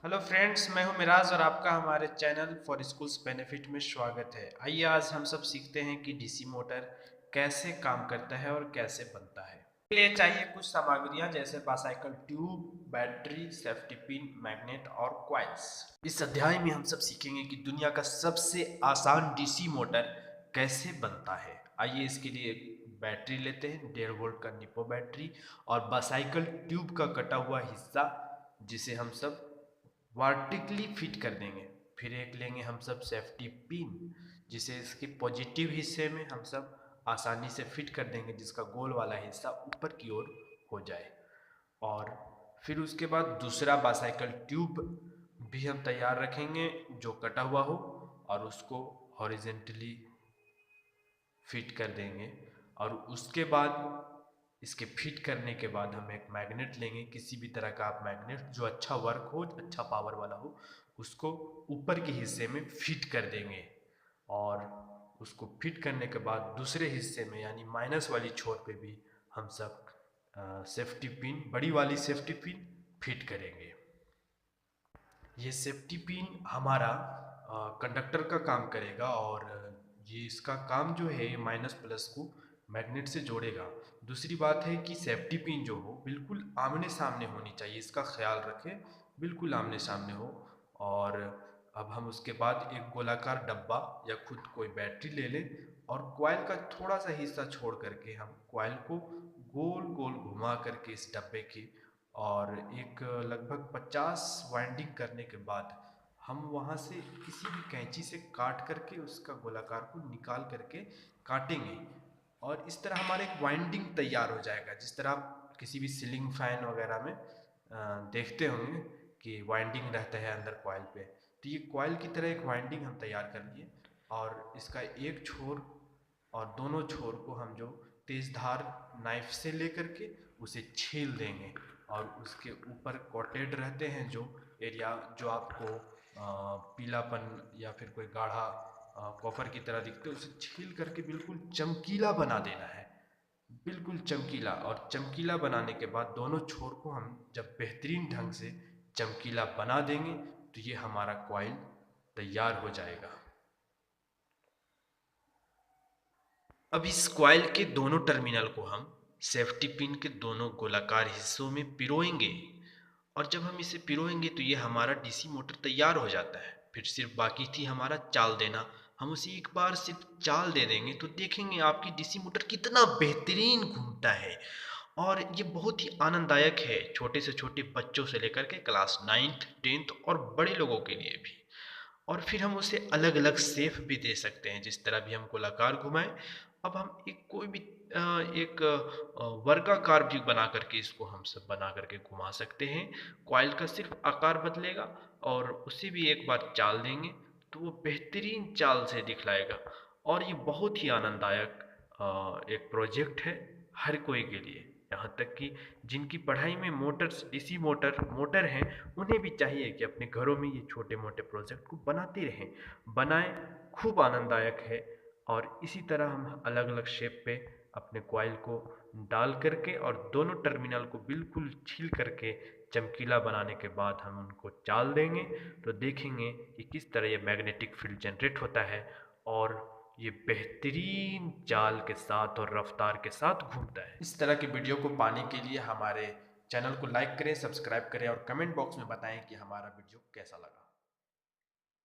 Hello friends, मैं हूं मिराज और आपका हमारे चैनल फॉर स्कूल्स बेनिफिट में स्वागत है। आइए आज हम सब सीखते हैं कि डीसी मोटर कैसे काम करता है और कैसे बनता है। इसके लिए चाहिए कुछ सामग्रियां जैसे bicycle tube, battery, safety pin, magnet और कॉइल्स। इस अध्याय में हम सब सीखेंगे कि दुनिया का सबसे आसान डीसी मोटर कैसे बनता है। आइए इसके लिए बैटरी लेते हैं, 1.5 वोल्ट का निपो बैटरी और बाइसाइकिल ट्यूब का कटा हुआ हिस्सा जिसे हम सब वर्टिकली फिट कर देंगे। फिर एक लेंगे हम सब सेफ्टी पिन जिसे इसके पॉजिटिव हिस्से में हम सब आसानी से फिट कर देंगे, जिसका गोल वाला हिस्सा ऊपर की ओर हो जाए। और फिर उसके बाद दूसरा बाइसाइकिल ट्यूब भी हम तैयार रखेंगे जो कटा हुआ हो और उसको हॉरिजेंटली फिट कर देंगे। और उसके बाद इसके फिट करने के बाद हम एक मैग्नेट लेंगे, किसी भी तरह का आप मैग्नेट जो अच्छा वर्क हो, अच्छा पावर वाला हो, उसको ऊपर के हिस्से में फिट कर देंगे। और उसको फिट करने के बाद दूसरे हिस्से में यानी माइनस वाली छोर पे भी हम सब सेफ्टी पिन, बड़ी वाली सेफ्टी पिन फिट करेंगे। ये सेफ्टी पिन हमारा कंडक्टर का काम करेगा और ये इसका काम जो है माइनस प्लस को मैग्नेट से जोड़ेगा। दूसरी बात है कि सेफ्टी पिन जो हो बिल्कुल आमने सामने होनी चाहिए, इसका ख्याल रखें, बिल्कुल आमने सामने हो। और अब हम उसके बाद एक गोलाकार डब्बा या खुद कोई बैटरी ले लें और कॉइल का थोड़ा सा हिस्सा छोड़ करके हम कॉइल को गोल गोल घुमा करके इस डब्बे की और एक लगभग 50 वाइंडिंग करने के बाद हम वहाँ से किसी भी कैंची से काट करके उसका गोलाकार को निकाल करके काटेंगे। और इस तरह हमारा एक वाइंडिंग तैयार हो जाएगा, जिस तरह आप किसी भी सीलिंग फैन वगैरह में देखते होंगे कि वाइंडिंग रहता है अंदर कॉइल पे। तो ये कॉइल की तरह एक वाइंडिंग हम तैयार कर लिए और इसका एक छोर और दोनों छोर को हम जो तेज धार नाइफ से लेकर के उसे छील देंगे। और उसके ऊपर कोटेड रहते हैं जो एरिया जो आपको पीलापन या फिर कोई गाढ़ा कॉपर की तरह दिखते, उसे छील करके बिल्कुल चमकीला बना देना है, बिल्कुल चमकीला। और चमकीला बनाने के बाद दोनों छोर को हम जब बेहतरीन ढंग से चमकीला बना देंगे तो ये हमारा कॉइल तैयार हो जाएगा। अब इस कॉइल के दोनों टर्मिनल को हम सेफ्टी पिन के दोनों गोलाकार हिस्सों में पिरोएंगे। और जब हम इसे पिरोएंगे तो ये हमारा डीसी मोटर तैयार हो जाता है। फिर सिर्फ बाकी थी हमारा चाल देना। हम उसे एक बार सिर्फ चाल दे देंगे तो देखेंगे आपकी डीसी मोटर कितना बेहतरीन घूमता है। और ये बहुत ही आनंददायक है, छोटे से छोटे बच्चों से लेकर के क्लास 9th 10th और बड़े लोगों के लिए भी। और फिर हम उसे अलग अलग शेप भी दे सकते हैं, जिस तरह भी हम गोलाकार घुमाएं। अब हम एक कोई भी एक वर्गाकार भी बना करके इसको हम सब बना करके घुमा सकते हैं। कॉइल का सिर्फ आकार बदलेगा और उसे भी एक बार चाल देंगे तो वो बेहतरीन चाल से दिखलाएगा। और ये बहुत ही आनंददायक एक प्रोजेक्ट है हर कोई के लिए। यहाँ तक कि जिनकी पढ़ाई में मोटर्स डीसी मोटर हैं, उन्हें भी चाहिए कि अपने घरों में ये छोटे मोटे प्रोजेक्ट को बनाते रहें, बनाएं। खूब आनंददायक है। और इसी तरह हम अलग अलग शेप पे अपने कॉइल को डाल करके और दोनों टर्मिनल को बिल्कुल छील करके चमकीला बनाने के बाद हम उनको चाल देंगे तो देखेंगे कि किस तरह ये मैग्नेटिक फील्ड जनरेट होता है और ये बेहतरीन चाल के साथ और रफ्तार के साथ घूमता है। इस तरह की वीडियो को पाने के लिए हमारे चैनल को लाइक करें, सब्सक्राइब करें और कमेंट बॉक्स में बताएं कि हमारा वीडियो कैसा लगा।